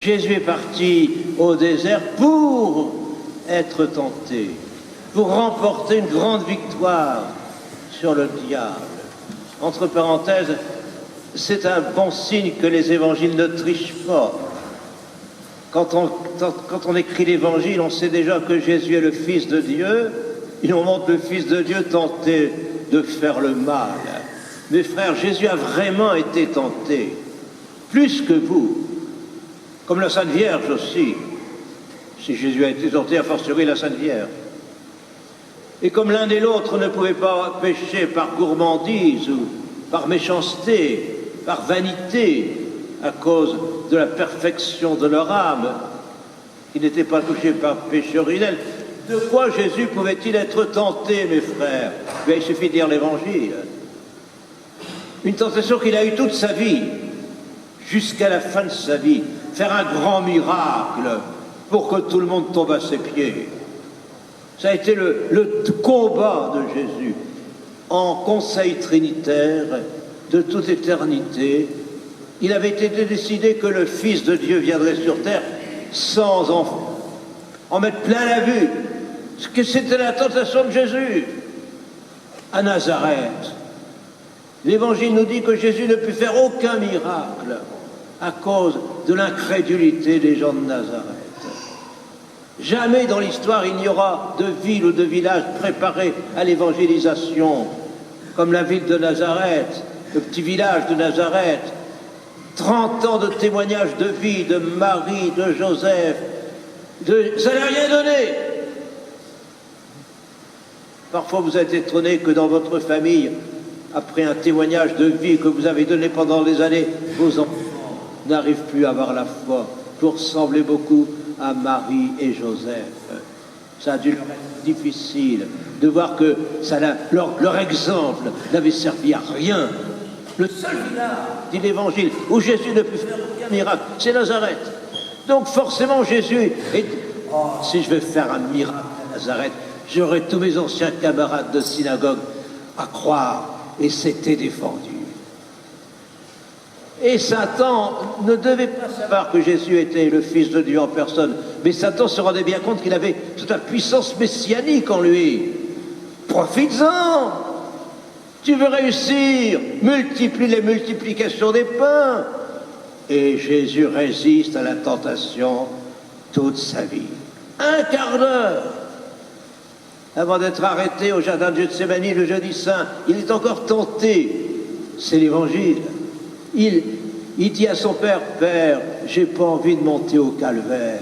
Jésus est parti au désert pour être tenté, pour remporter une grande victoire sur le diable. Entre parenthèses, c'est un bon signe que les évangiles ne trichent pas. Quand on écrit l'évangile, on sait déjà que Jésus est le Fils de Dieu, et on montre le Fils de Dieu tenter de faire le mal. Mes frères, Jésus a vraiment été tenté, plus que vous. Comme la Sainte Vierge aussi. Si Jésus a été tenté, a fortiori la Sainte Vierge. Et comme l'un et l'autre ne pouvaient pas pécher par gourmandise ou par méchanceté, par vanité, à cause de la perfection de leur âme, qui n'était pas touchée par péché originel, de quoi Jésus pouvait-il être tenté, mes frères? Bien, il suffit de lire l'Évangile. Une tentation qu'il a eue toute sa vie, jusqu'à la fin de sa vie, faire un grand miracle pour que tout le monde tombe à ses pieds. Ça a été le combat de Jésus en conseil trinitaire de toute éternité. Il avait été décidé que le Fils de Dieu viendrait sur terre sans en mettre plein la vue. Ce que c'était la tentation de Jésus à Nazareth. L'Évangile nous dit que Jésus ne put faire aucun miracle à cause de l'incrédulité des gens de Nazareth. Jamais dans l'histoire il n'y aura de ville ou de village préparé à l'évangélisation, comme la ville de Nazareth, le petit village de Nazareth. 30 ans de témoignages de vie de Marie, de Joseph, ça n'a rien donné. Parfois vous êtes étonné que dans votre famille, après un témoignage de vie que vous avez donné pendant des années, vos enfants n'arrivent plus à avoir la foi. Vous ressemblez beaucoup à Marie et Joseph. Ça a dû leur être difficile de voir que leur exemple n'avait servi à rien. Le seul village, dit l'Évangile, où Jésus ne put faire aucun miracle, c'est Nazareth. Donc forcément Jésus est... Oh, si je vais faire un miracle à Nazareth, j'aurai tous mes anciens camarades de synagogue à croire, et c'était défendu. Et Satan ne devait pas savoir que Jésus était le Fils de Dieu en personne, mais Satan se rendait bien compte qu'il avait toute la puissance messianique en lui. Profites-en! Tu veux réussir, multiplie les multiplications des pains. Et Jésus résiste à la tentation toute sa vie. Un quart d'heure avant d'être arrêté au jardin de Gethsémani le jeudi saint, il est encore tenté. C'est l'Évangile. Il dit à son père, « Père, j'ai pas envie de monter au calvaire.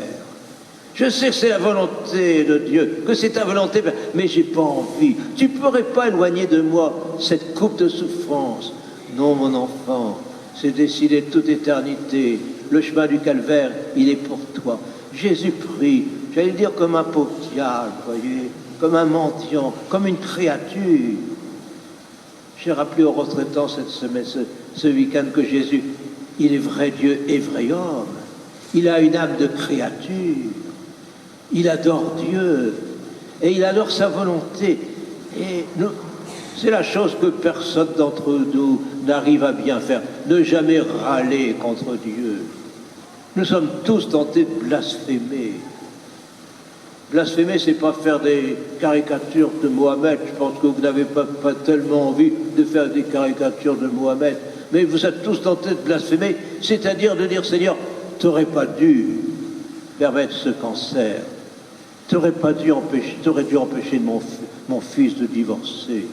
Je sais que c'est la volonté de Dieu, que c'est ta volonté, mais j'ai pas envie. Tu pourrais pas éloigner de moi cette coupe de souffrance. Non, mon enfant, c'est décidé de toute éternité. Le chemin du calvaire, il est pour toi. » Jésus prie, j'allais dire comme un pauvre diable, voyez, comme un mendiant, comme une créature. J'ai rappelé aux retraitants cette semaine, ce week-end, que Jésus, il est vrai Dieu et vrai homme. Il a une âme de créature. Il adore Dieu. Et il adore sa volonté. Et c'est la chose que personne d'entre nous n'arrive à bien faire. Ne jamais râler contre Dieu. Nous sommes tous tentés de blasphémer. Blasphémer, c'est pas faire des caricatures de Mohamed. Je pense que vous n'avez pas tellement envie de faire des caricatures de Mohamed. Mais vous êtes tous tentés de blasphémer, c'est-à-dire de dire, Seigneur, tu n'aurais pas dû permettre ce cancer. Tu n'aurais dû empêcher mon fils de divorcer.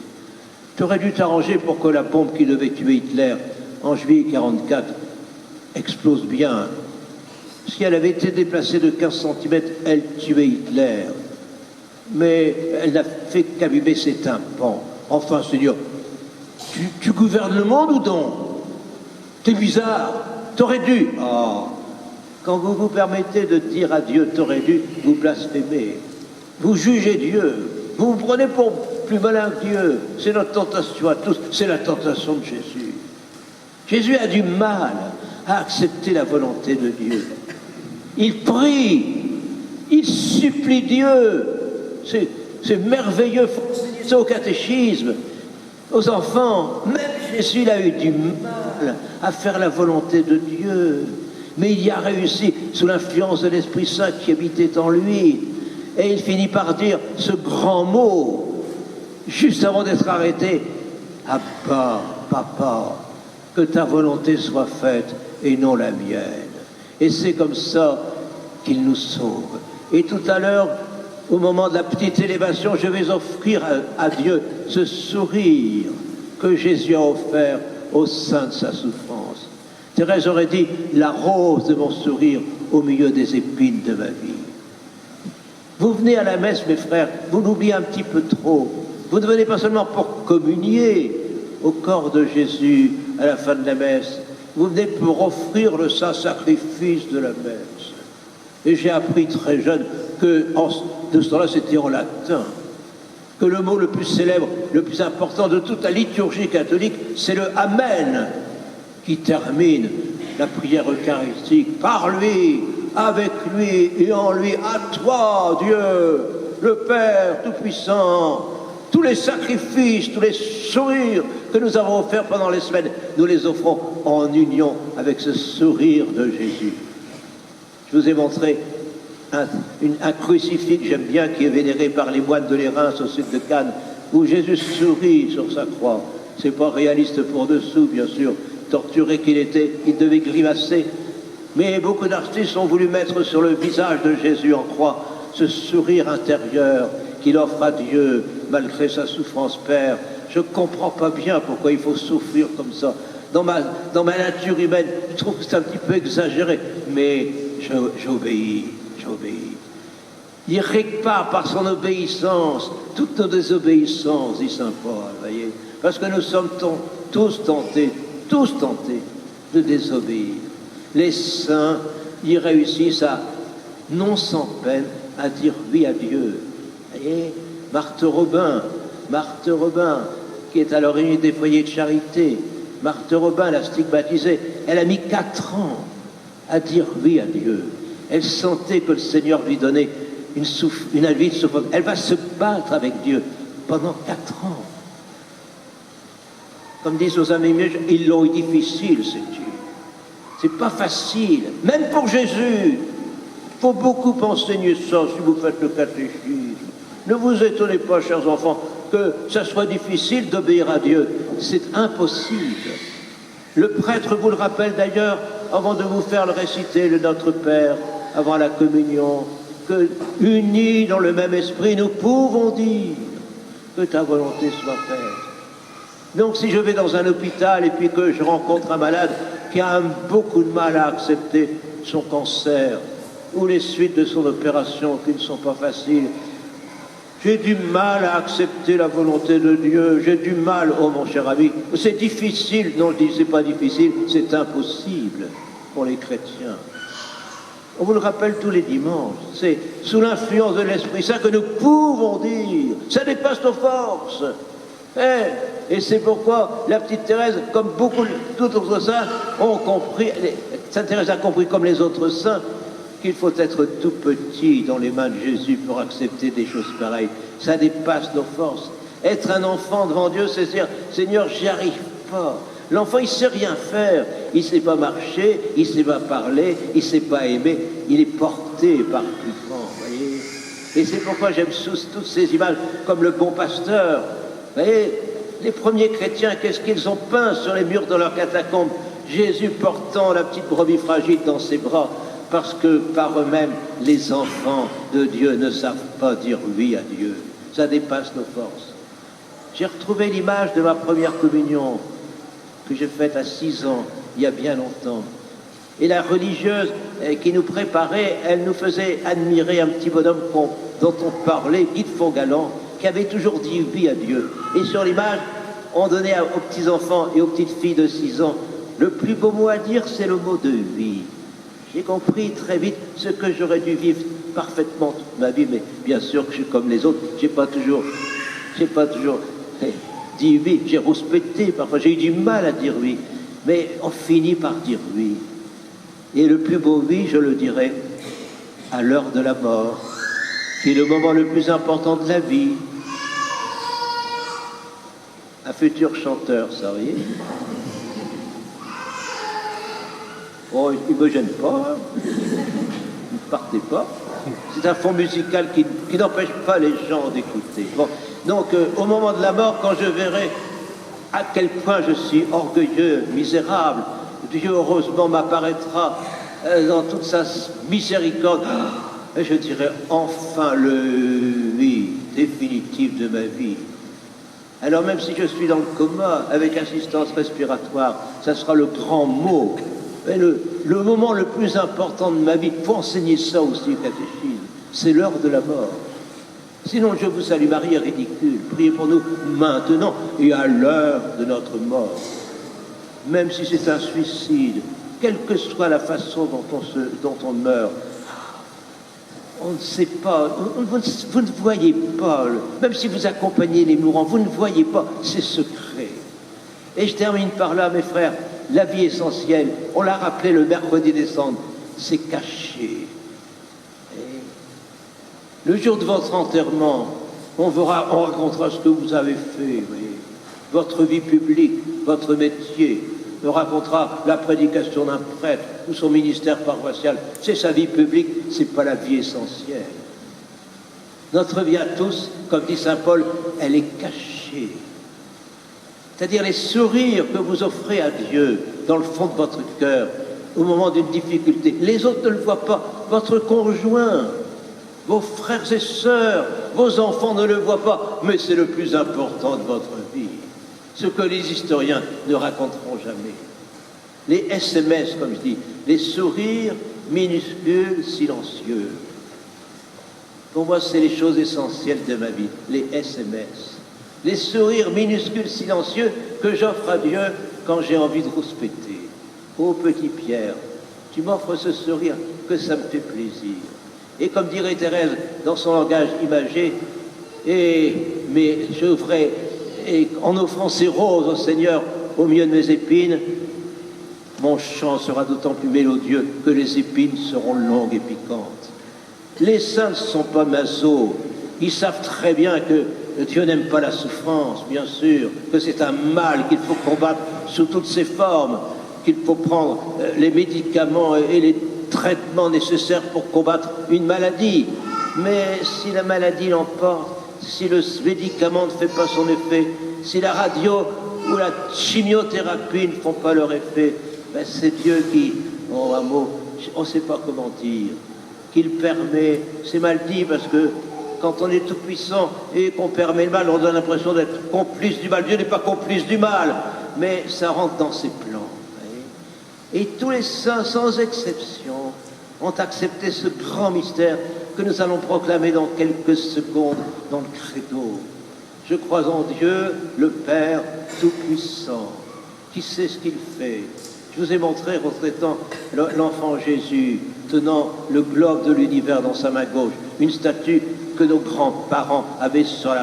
Tu aurais dû t'arranger pour que la bombe qui devait tuer Hitler en juillet 1944 explose bien. Si elle avait été déplacée de 15 cm, elle tuait Hitler. Mais elle n'a fait qu'abîmer ses tympans. Enfin, Seigneur, tu gouvernes le monde ou donc? T'es bizarre, t'aurais dû. Oh. Quand vous vous permettez de dire à Dieu t'aurais dû, vous blasphémez. Vous jugez Dieu. Vous vous prenez pour plus malin que Dieu. C'est notre tentation à tous, c'est la tentation de Jésus. Jésus a du mal à accepter la volonté de Dieu. Il prie, il supplie Dieu. C'est merveilleux, c'est au catéchisme, aux enfants. Même Jésus, il a eu du mal à faire la volonté de Dieu. Mais il y a réussi sous l'influence de l'Esprit Saint qui habitait en lui. Et il finit par dire ce grand mot, juste avant d'être arrêté. Abba, papa, que ta volonté soit faite et non la mienne. Et c'est comme ça qu'il nous sauve. Et tout à l'heure, au moment de la petite élévation, je vais offrir à Dieu ce sourire que Jésus a offert au sein de sa souffrance. Thérèse aurait dit, la rose de mon sourire au milieu des épines de ma vie. Vous venez à la messe, mes frères, vous l'oubliez un petit peu trop. Vous ne venez pas seulement pour communier au corps de Jésus à la fin de la messe. Vous venez pour offrir le saint sacrifice de la messe. Et j'ai appris très jeune que de ce temps-là, c'était en latin. Que le mot le plus célèbre, le plus important de toute la liturgie catholique, c'est le Amen, qui termine la prière eucharistique. Par lui, avec lui et en lui, à toi, Dieu, le Père Tout-Puissant, tous les sacrifices, tous les sourires que nous avons offerts pendant les semaines, nous les offrons en union avec ce sourire de Jésus. Je vous ai montré un crucifix que j'aime bien, qui est vénéré par les moines de l'Érins au sud de Cannes, où Jésus sourit sur sa croix. C'est pas réaliste pour dessous, bien sûr. Torturé qu'il était, il devait grimacer. Mais beaucoup d'artistes ont voulu mettre sur le visage de Jésus en croix ce sourire intérieur qu'il offre à Dieu malgré sa souffrance. Père, je ne comprends pas bien pourquoi il faut souffrir comme ça. Dans ma nature humaine, je trouve que c'est un petit peu exagéré, mais j'obéis. Il répare par son obéissance toutes nos désobéissances, dit saint Paul, voyez, parce que nous sommes tous tentés de désobéir. Les saints y réussissent non sans peine, à dire oui à Dieu. Vous voyez, Marthe Robin, qui est à l'origine des foyers de charité. Marthe Robin, la stigmatisée, elle a mis 4 ans à dire oui à Dieu. Elle sentait que le Seigneur lui donnait une vie de souffrance. Elle va se battre avec Dieu pendant 4 ans. Comme disent nos amis, ils l'ont eu difficile, ces Dieu. C'est pas facile, même pour Jésus. Il faut beaucoup enseigner ça si vous faites le catéchisme. Ne vous étonnez pas, chers enfants, que ça soit difficile d'obéir à Dieu. C'est impossible. Le prêtre vous le rappelle d'ailleurs avant de vous faire le réciter, le Notre Père, avant la communion, que unis dans le même esprit, nous pouvons dire que ta volonté soit faite. Donc si je vais dans un hôpital et puis que je rencontre un malade qui a beaucoup de mal à accepter son cancer ou les suites de son opération qui ne sont pas faciles, j'ai du mal à accepter la volonté de Dieu, j'ai du mal, oh mon cher ami, c'est difficile, non je dis c'est pas difficile, c'est impossible pour les chrétiens. On vous le rappelle tous les dimanches, c'est sous l'influence de l'Esprit Saint que nous pouvons dire, ça dépasse nos forces. Et c'est pourquoi la petite Thérèse, comme beaucoup d'autres saints, ont compris, Sainte Thérèse a compris comme les autres saints, qu'il faut être tout petit dans les mains de Jésus pour accepter des choses pareilles. Ça dépasse nos forces. Être un enfant devant Dieu, c'est dire, Seigneur, j'y arrive pas. L'enfant, il sait rien faire. Il sait pas marcher, il sait pas parler, il sait pas aimer. Il est porté par le plus grand, voyez. Et c'est pourquoi j'aime toutes ces images, comme le bon pasteur. Vous voyez, les premiers chrétiens, qu'est-ce qu'ils ont peint sur les murs de leurs catacombes? Jésus portant la petite brebis fragile dans ses bras, parce que par eux-mêmes, les enfants de Dieu ne savent pas dire oui à Dieu. Ça dépasse nos forces. J'ai retrouvé l'image de ma première communion que j'ai faite à 6 ans, il y a bien longtemps. Et la religieuse qui nous préparait, elle nous faisait admirer un petit bonhomme dont on parlait, Guy de Fontgalant, qui avait toujours dit oui à Dieu. Et sur l'image, on donnait aux petits-enfants et aux petites filles de 6 ans, le plus beau mot à dire, c'est le mot de oui. J'ai compris très vite ce que j'aurais dû vivre parfaitement toute ma vie, mais bien sûr que je suis comme les autres, j'ai pas toujours dit oui, j'ai rouspété, parfois j'ai eu du mal à dire oui, mais on finit par dire oui. Et le plus beau oui, je le dirais, à l'heure de la mort, qui est le moment le plus important de la vie. Un futur chanteur, ça, vous voyez. Oh, il ne me gêne pas, ne partez pas. C'est un fond musical qui n'empêche pas les gens d'écouter. Bon. Donc, au moment de la mort, quand je verrai à quel point je suis orgueilleux, misérable, Dieu, heureusement, m'apparaîtra dans toute sa miséricorde. Et je dirai enfin le oui définitif de ma vie. Alors même si je suis dans le coma, avec assistance respiratoire, ça sera le grand mot. Mais le moment le plus important de ma vie, il faut enseigner ça aussi au catéchisme, c'est l'heure de la mort. Sinon, je vous salue Marie est ridicule. Priez pour nous maintenant et à l'heure de notre mort. Même si c'est un suicide, quelle que soit la façon dont on meurt, on ne sait pas, vous ne voyez pas, même si vous accompagnez les mourants, vous ne voyez pas, c'est secret. Et je termine par là, mes frères, la vie essentielle, on l'a rappelé le mercredi décembre, c'est caché. Et le jour de votre enterrement, on racontera ce que vous avez fait, votre vie publique, votre métier. On racontera la prédication d'un prêtre ou son ministère paroissial. C'est sa vie publique, c'est pas la vie essentielle. Notre vie à tous, comme dit saint Paul, elle est cachée. C'est-à-dire les sourires que vous offrez à Dieu dans le fond de votre cœur au moment d'une difficulté. Les autres ne le voient pas. Votre conjoint, vos frères et sœurs, vos enfants ne le voient pas. Mais c'est le plus important de votre vie. Ce que les historiens ne raconteront jamais. Les SMS, comme je dis, les sourires minuscules, silencieux. Pour moi, c'est les choses essentielles de ma vie, les SMS. Les sourires minuscules, silencieux que j'offre à Dieu quand j'ai envie de rouspéter. Ô petit Pierre, tu m'offres ce sourire, que ça me fait plaisir. Et comme dirait Thérèse dans son langage imagé, mais j'offrais, et en offrant ces roses au Seigneur au milieu de mes épines, mon chant sera d'autant plus mélodieux que les épines seront longues et piquantes. Les saints ne sont pas masos. Ils savent très bien que Dieu n'aime pas la souffrance, bien sûr, que c'est un mal qu'il faut combattre sous toutes ses formes, qu'il faut prendre les médicaments et les traitements nécessaires pour combattre une maladie. Mais si la maladie l'emporte, si le médicament ne fait pas son effet, si la radio ou la chimiothérapie ne font pas leur effet, ben c'est Dieu qui, en un mot, on ne sait pas comment dire, qu'il permet, c'est mal dit parce que quand on est tout puissant et qu'on permet le mal, on donne l'impression d'être complice du mal. Dieu n'est pas complice du mal, mais ça rentre dans ses plans. Et tous les saints, sans exception, ont accepté ce grand mystère que nous allons proclamer dans quelques secondes dans le credo. Je crois en Dieu, le Père Tout-Puissant, qui sait ce qu'il fait. Je vous ai montré, retraitant l'enfant Jésus, tenant le globe de l'univers dans sa main gauche, une statue que nos grands-parents avaient sur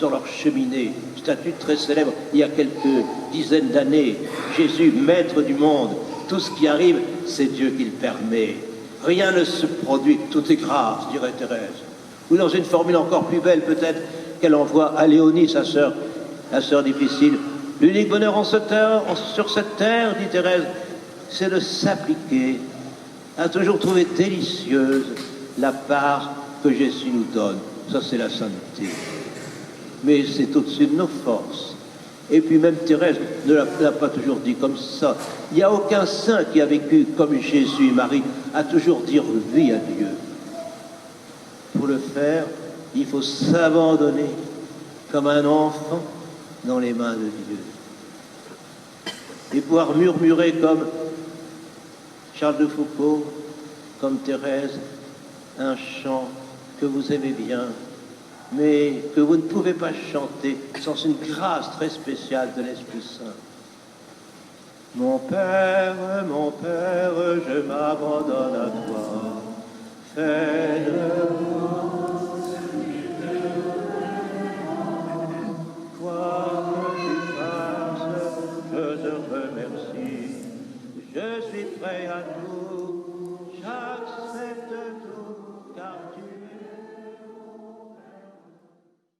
leur cheminée, une statue très célèbre il y a quelques dizaines d'années. Jésus, maître du monde, tout ce qui arrive, c'est Dieu qui le permet. Rien ne se produit, tout est grâce, dirait Thérèse. Ou dans une formule encore plus belle peut-être qu'elle envoie à Léonie, sa sœur, la sœur difficile. L'unique bonheur sur cette terre, dit Thérèse, c'est de s'appliquer à toujours trouver délicieuse la part que Jésus nous donne. Ça, c'est la sainteté. Mais c'est au-dessus de nos forces. Et puis même Thérèse ne l'a pas toujours dit comme ça. Il n'y a aucun saint qui a vécu comme Jésus et Marie, à toujours dire oui à Dieu. Pour le faire, il faut s'abandonner comme un enfant dans les mains de Dieu. Et pouvoir murmurer comme Charles de Foucault, comme Thérèse, un chant que vous aimez bien, mais que vous ne pouvez pas chanter sans une grâce très spéciale de l'Esprit Saint. Mon Père, je m'abandonne à toi. Fais de moi quoi que tu fasses, je te remercie. Je suis prêt à tout